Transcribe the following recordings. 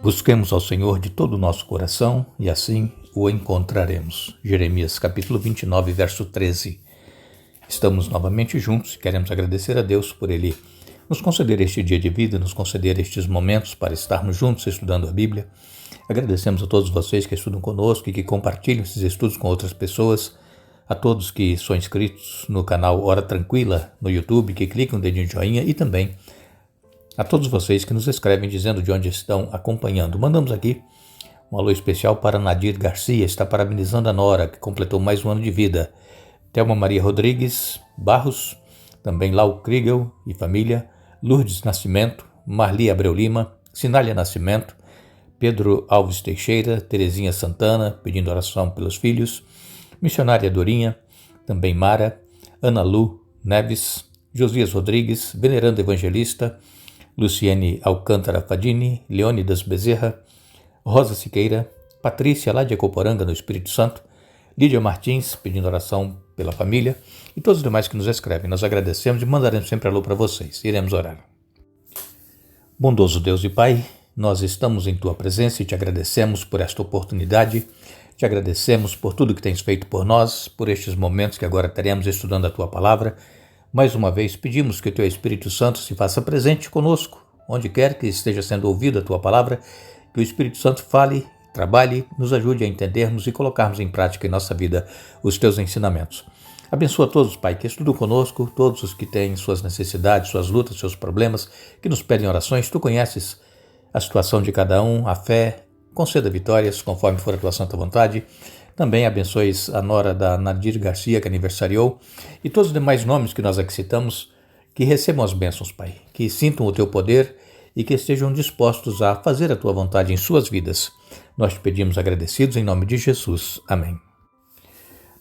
Busquemos ao Senhor de todo o nosso coração e assim o encontraremos. Jeremias capítulo 29, verso 13. Estamos novamente juntos e queremos agradecer a Deus por Ele nos conceder este dia de vida, nos conceder estes momentos para estarmos juntos estudando a Bíblia. Agradecemos a todos vocês que estudam conosco e que compartilham esses estudos com outras pessoas, a todos que são inscritos no canal Hora Tranquila no YouTube, que clicam no dedinho de joinha e também a todos vocês que nos escrevem dizendo de onde estão acompanhando. Mandamos aqui um alô especial para Nadir Garcia, está parabenizando a Nora, que completou mais um ano de vida. Thelma Maria Rodrigues Barros, também Lau Kriegel e família, Lourdes Nascimento, Marli Abreu Lima, Sinália Nascimento, Pedro Alves Teixeira, Terezinha Santana, pedindo oração pelos filhos, Missionária Dorinha, também Mara, Ana Lu Neves, Josias Rodrigues, Venerando Evangelista, Luciene Alcântara Fadini, Leônidas Bezerra, Rosa Siqueira, Patrícia lá de Ecoporanga, no Espírito Santo, Lídia Martins, pedindo oração pela família, e todos os demais que nos escrevem. Nós agradecemos e mandaremos sempre alô para vocês. Iremos orar. Bondoso Deus e Pai, nós estamos em Tua presença e te agradecemos por esta oportunidade, te agradecemos por tudo que tens feito por nós, por estes momentos que agora teremos estudando a Tua Palavra. Mais uma vez pedimos que o Teu Espírito Santo se faça presente conosco, onde quer que esteja sendo ouvida a Tua Palavra, que o Espírito Santo fale, trabalhe, nos ajude a entendermos e colocarmos em prática em nossa vida os Teus ensinamentos. Abençoa todos, Pai, que estudam conosco, todos os que têm suas necessidades, suas lutas, seus problemas, que nos pedem orações. Tu conheces a situação de cada um, a fé, conceda vitórias conforme for a Tua santa vontade. Também abençoes a nora da Nadir Garcia, que aniversariou, e todos os demais nomes que nós aqui citamos, que recebam as bênçãos, Pai, que sintam o Teu poder e que estejam dispostos a fazer a Tua vontade em suas vidas. Nós te pedimos agradecidos em nome de Jesus. Amém.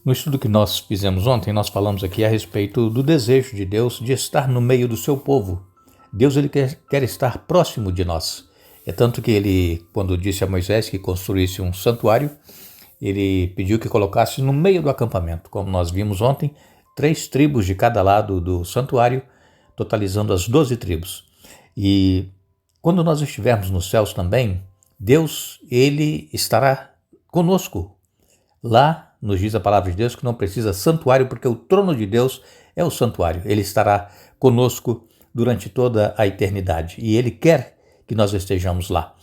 No estudo que nós fizemos ontem, nós falamos aqui a respeito do desejo de Deus de estar no meio do seu povo. Deus ele quer estar próximo de nós. É tanto que ele, quando disse a Moisés que construísse um santuário, ele pediu que colocasse no meio do acampamento. Como nós vimos ontem, 3 tribos de cada lado do santuário, totalizando as 12 tribos. E quando nós estivermos nos céus também, Deus, ele estará conosco. Lá nos diz a palavra de Deus que não precisa santuário, porque o trono de Deus é o santuário. Ele estará conosco durante toda a eternidade e ele quer que nós estejamos lá.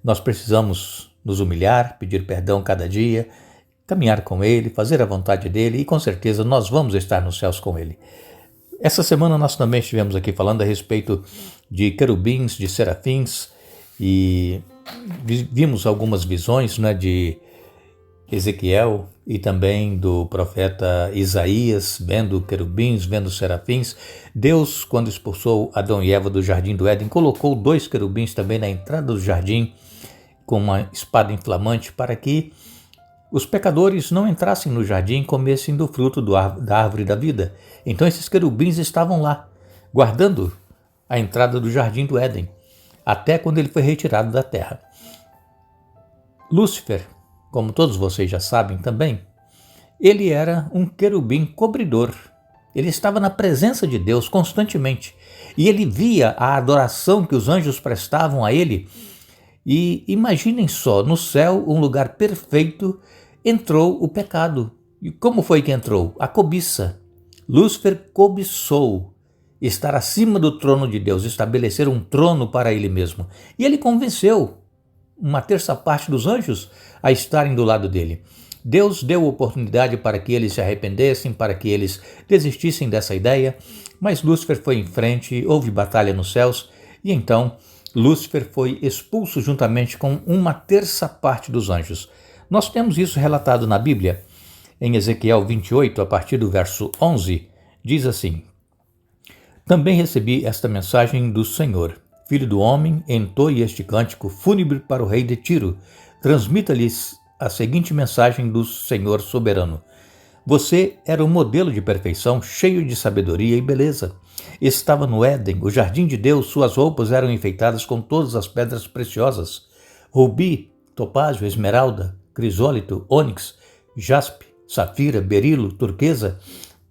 Nós precisamos nos humilhar, pedir perdão cada dia, caminhar com Ele, fazer a vontade dEle e com certeza nós vamos estar nos céus com Ele. Essa semana nós também estivemos aqui falando a respeito de querubins, de serafins e vimos algumas visões, de Ezequiel e também do profeta Isaías, vendo querubins, vendo serafins. Deus, quando expulsou Adão e Eva do jardim do Éden, colocou 2 querubins também na entrada do jardim, com uma espada inflamante, para que os pecadores não entrassem no jardim e comessem do fruto da árvore da vida. Então esses querubins estavam lá, guardando a entrada do jardim do Éden, até quando ele foi retirado da terra. Lúcifer, como todos vocês já sabem também, ele era um querubim cobridor. Ele estava na presença de Deus constantemente e ele via a adoração que os anjos prestavam a ele. E imaginem só, no céu, um lugar perfeito, entrou o pecado. E como foi que entrou? A cobiça. Lúcifer cobiçou estar acima do trono de Deus, estabelecer um trono para ele mesmo. E ele convenceu uma terça parte dos anjos a estarem do lado dele. Deus deu oportunidade para que eles se arrependessem, para que eles desistissem dessa ideia, mas Lúcifer foi em frente, houve batalha nos céus, e então Lúcifer foi expulso juntamente com uma terça parte dos anjos. Nós temos isso relatado na Bíblia. Em Ezequiel 28, a partir do verso 11, diz assim: Também recebi esta mensagem do Senhor. Filho do homem, entoe este cântico fúnebre para o rei de Tiro. Transmita-lhes a seguinte mensagem do Senhor soberano. Você era um modelo de perfeição, cheio de sabedoria e beleza. Estava no Éden, o jardim de Deus, suas roupas eram enfeitadas com todas as pedras preciosas. Rubi, topázio, esmeralda, crisólito, ônix, jaspe, safira, berilo, turquesa,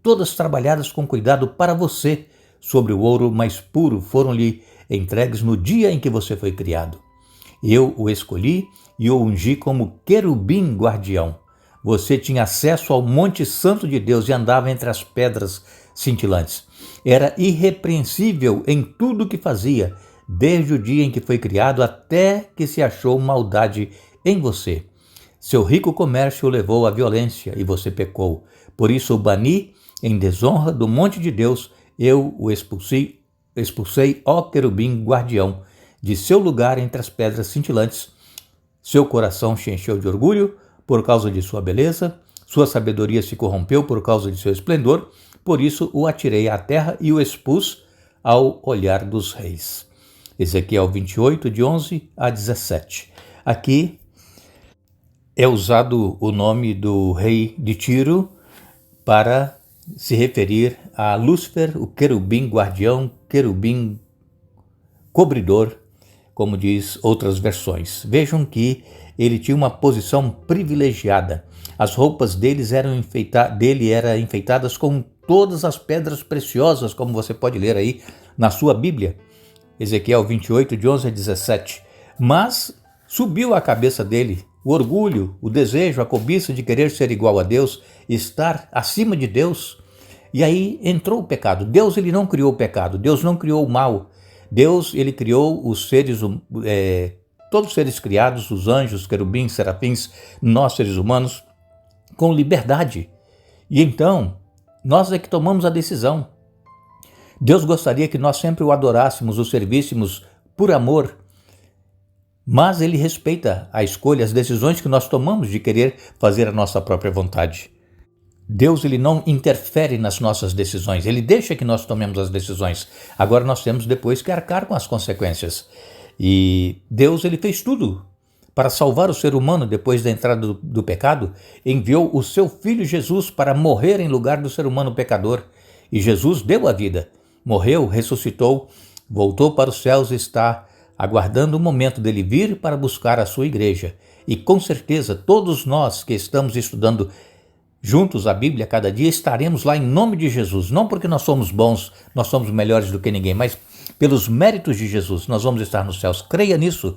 todas trabalhadas com cuidado para você. Sobre o ouro mais puro foram-lhe entregues no dia em que você foi criado. Eu o escolhi e o ungi como querubim guardião. Você tinha acesso ao Monte Santo de Deus e andava entre as pedras cintilantes. Era irrepreensível em tudo o que fazia, desde o dia em que foi criado até que se achou maldade em você. Seu rico comércio o levou à violência e você pecou. Por isso o bani em desonra do monte de Deus. Eu o expulsei, ó querubim guardião, de seu lugar entre as pedras cintilantes. Seu coração se encheu de orgulho por causa de sua beleza, sua sabedoria se corrompeu por causa de seu esplendor, por isso o atirei à terra e o expus ao olhar dos reis. Ezequiel 28, de 11 a 17. Aqui é usado o nome do rei de Tiro para se referir a Lúcifer, o querubim guardião, querubim cobridor, como diz outras versões. Vejam que ele tinha uma posição privilegiada. As roupas dele eram enfeitadas com todas as pedras preciosas, como você pode ler aí na sua Bíblia. Ezequiel 28, de 11 a 17. Mas subiu à cabeça dele o orgulho, o desejo, a cobiça de querer ser igual a Deus, estar acima de Deus. E aí entrou o pecado. Deus ele não criou o pecado, Deus não criou o mal. Deus ele criou os seres, todos os seres criados, os anjos, querubins, serafins, nós seres humanos, com liberdade. E então, nós é que tomamos a decisão. Deus gostaria que nós sempre o adorássemos, o servíssemos por amor, mas ele respeita a escolha, as decisões que nós tomamos de querer fazer a nossa própria vontade. Deus ele não interfere nas nossas decisões, ele deixa que nós tomemos as decisões. Agora nós temos depois que arcar com as consequências. E Deus ele fez tudo para salvar o ser humano depois da entrada do pecado, enviou o seu Filho Jesus para morrer em lugar do ser humano pecador. E Jesus deu a vida, morreu, ressuscitou, voltou para os céus e está aguardando o momento dele vir para buscar a sua igreja. E com certeza todos nós que estamos estudando juntos a Bíblia cada dia estaremos lá em nome de Jesus, não porque nós somos bons, nós somos melhores do que ninguém, mas pelos méritos de Jesus nós vamos estar nos céus. Creia nisso,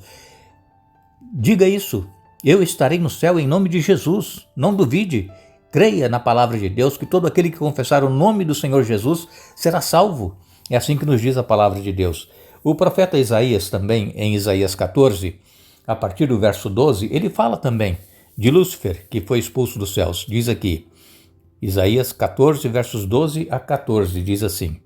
diga isso, eu estarei no céu em nome de Jesus, não duvide, creia na palavra de Deus que todo aquele que confessar o nome do Senhor Jesus será salvo. É assim que nos diz a palavra de Deus. O profeta Isaías também, em Isaías 14, a partir do verso 12, ele fala também de Lúcifer, que foi expulso dos céus. Diz aqui, Isaías 14, versos 12 a 14, diz assim: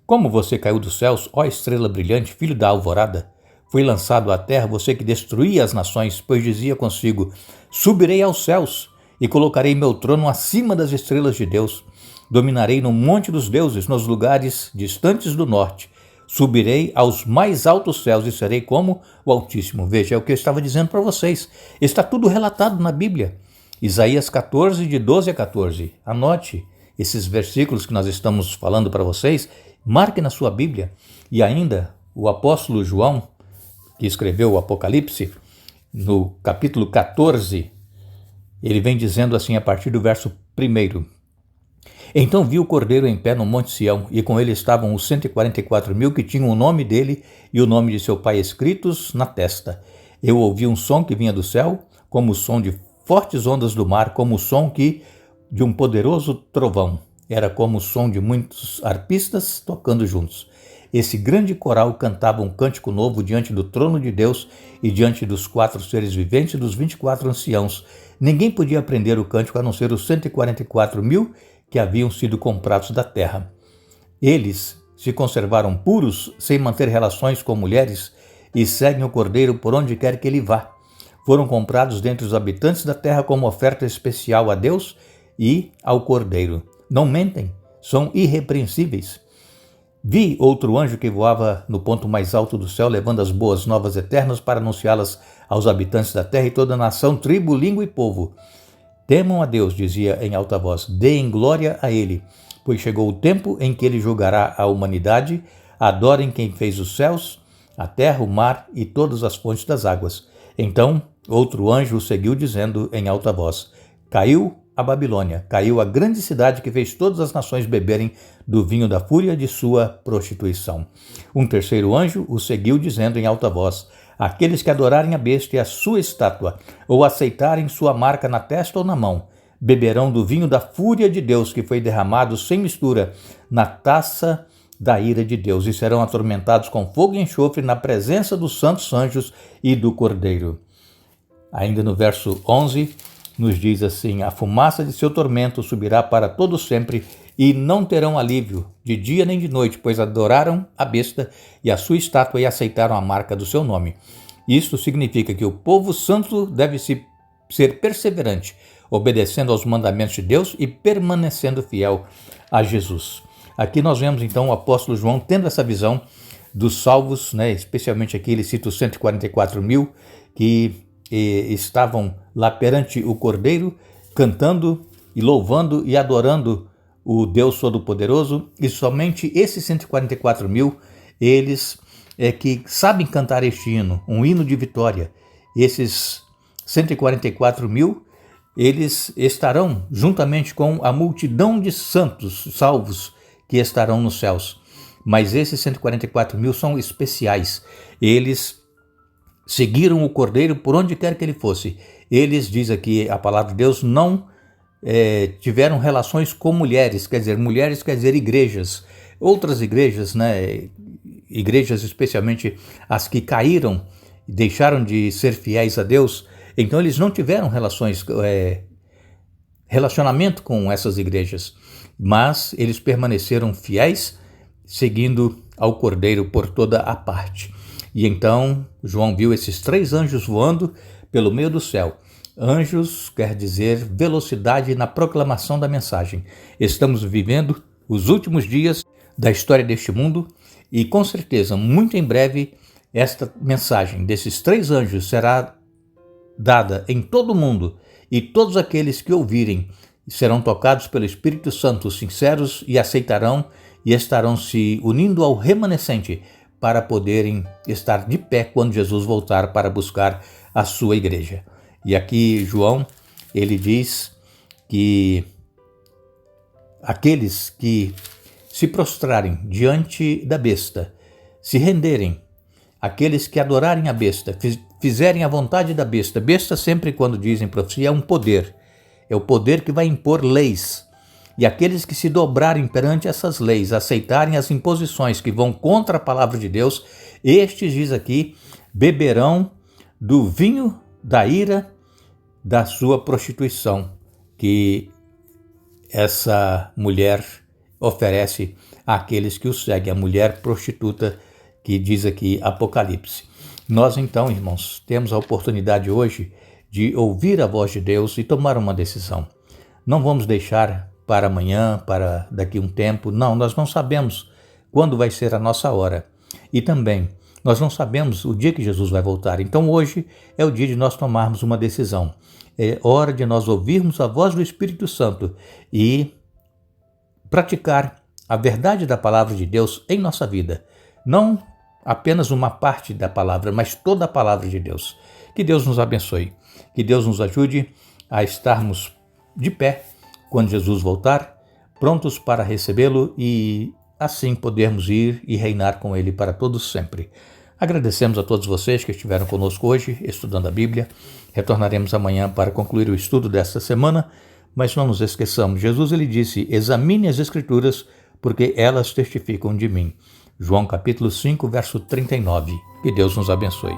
Como você caiu dos céus, ó estrela brilhante, filho da alvorada, foi lançado à terra você que destruía as nações, pois dizia consigo, subirei aos céus e colocarei meu trono acima das estrelas de Deus. Dominarei no monte dos deuses, nos lugares distantes do norte. Subirei aos mais altos céus e serei como o Altíssimo. Veja, é o que eu estava dizendo para vocês. Está tudo relatado na Bíblia. Isaías 14, de 12 a 14. Anote esses versículos que nós estamos falando para vocês. Marque na sua Bíblia. E ainda, o apóstolo João, que escreveu o Apocalipse, no capítulo 14, ele vem dizendo assim a partir do verso 1. Então vi o Cordeiro em pé no Monte Sião, e com ele estavam os 144.000 que tinham o nome dele e o nome de seu pai escritos na testa. Eu ouvi um som que vinha do céu, como o som de fortes ondas do mar, como o som de um poderoso trovão. Era como o som de muitos arpistas tocando juntos. Esse grande coral cantava um cântico novo diante do trono de Deus e diante dos 4 seres viventes e dos 24 anciãos. Ninguém podia aprender o cântico a não ser os 144.000 que haviam sido comprados da terra. Eles se conservaram puros, sem manter relações com mulheres, e seguem o Cordeiro por onde quer que ele vá. Foram comprados dentre os habitantes da terra como oferta especial a Deus e ao Cordeiro. Não mentem, são irrepreensíveis. Vi outro anjo que voava no ponto mais alto do céu, levando as boas novas eternas para anunciá-las aos habitantes da terra e toda a nação, tribo, língua e povo. Temam a Deus, dizia em alta voz, deem glória a Ele, pois chegou o tempo em que Ele julgará a humanidade, adorem quem fez os céus, a terra, o mar e todas as fontes das águas. Então outro anjo o seguiu dizendo em alta voz, caiu a Babilônia, caiu a grande cidade que fez todas as nações beberem do vinho da fúria de sua prostituição. Um terceiro anjo o seguiu dizendo em alta voz, Aqueles que adorarem a besta e a sua estátua, ou aceitarem sua marca na testa ou na mão, beberão do vinho da fúria de Deus, que foi derramado sem mistura na taça da ira de Deus, e serão atormentados com fogo e enxofre na presença dos santos anjos e do Cordeiro. Ainda no verso 11, nos diz assim: a fumaça de seu tormento subirá para todo sempre, e não terão alívio de dia nem de noite, pois adoraram a besta e a sua estátua e aceitaram a marca do seu nome. Isto significa que o povo santo deve ser perseverante, obedecendo aos mandamentos de Deus e permanecendo fiel a Jesus. Aqui nós vemos então o apóstolo João tendo essa visão dos salvos, especialmente aqui ele cita os 144 mil que estavam lá perante o Cordeiro, cantando e louvando e adorando o Deus Todo-Poderoso, e somente esses 144 mil, eles que sabem cantar este hino, um hino de vitória. Esses 144 mil, eles estarão juntamente com a multidão de santos salvos que estarão nos céus. Mas esses 144 mil são especiais. Eles seguiram o Cordeiro por onde quer que ele fosse. Eles, diz aqui a palavra de Deus, não tiveram relações com mulheres quer dizer igrejas. Outras igrejas, igrejas especialmente as que caíram e deixaram de ser fiéis a Deus, então eles não tiveram relacionamento com essas igrejas, mas eles permaneceram fiéis, seguindo ao Cordeiro por toda a parte. E então João viu esses 3 anjos voando pelo meio do céu. Anjos quer dizer velocidade na proclamação da mensagem. Estamos vivendo os últimos dias da história deste mundo e com certeza, muito em breve, esta mensagem desses 3 anjos será dada em todo o mundo, e todos aqueles que ouvirem serão tocados pelo Espírito Santo, sinceros, e aceitarão e estarão se unindo ao remanescente para poderem estar de pé quando Jesus voltar para buscar a sua igreja. E aqui João, ele diz que aqueles que se prostrarem diante da besta, se renderem, aqueles que adorarem a besta, fizerem a vontade da besta. Besta sempre, quando dizem profecia, é um poder. É o poder que vai impor leis. E aqueles que se dobrarem perante essas leis, aceitarem as imposições que vão contra a palavra de Deus, estes, diz aqui, beberão do vinho da ira da sua prostituição, que essa mulher oferece àqueles que o seguem, a mulher prostituta que diz aqui Apocalipse. Nós então, irmãos, temos a oportunidade hoje de ouvir a voz de Deus e tomar uma decisão. Não vamos deixar para amanhã, para daqui a um tempo. Não, nós não sabemos quando vai ser a nossa hora. E também, nós não sabemos o dia que Jesus vai voltar. Então hoje é o dia de nós tomarmos uma decisão. É hora de nós ouvirmos a voz do Espírito Santo e praticar a verdade da palavra de Deus em nossa vida. Não apenas uma parte da palavra, mas toda a palavra de Deus. Que Deus nos abençoe. Que Deus nos ajude a estarmos de pé quando Jesus voltar, prontos para recebê-lo e assim podermos ir e reinar com ele para todos sempre. Agradecemos a todos vocês que estiveram conosco hoje, estudando a Bíblia. Retornaremos amanhã para concluir o estudo desta semana, mas não nos esqueçamos, Jesus ele disse, examine as Escrituras, porque elas testificam de mim. João capítulo 5, verso 39. Que Deus nos abençoe.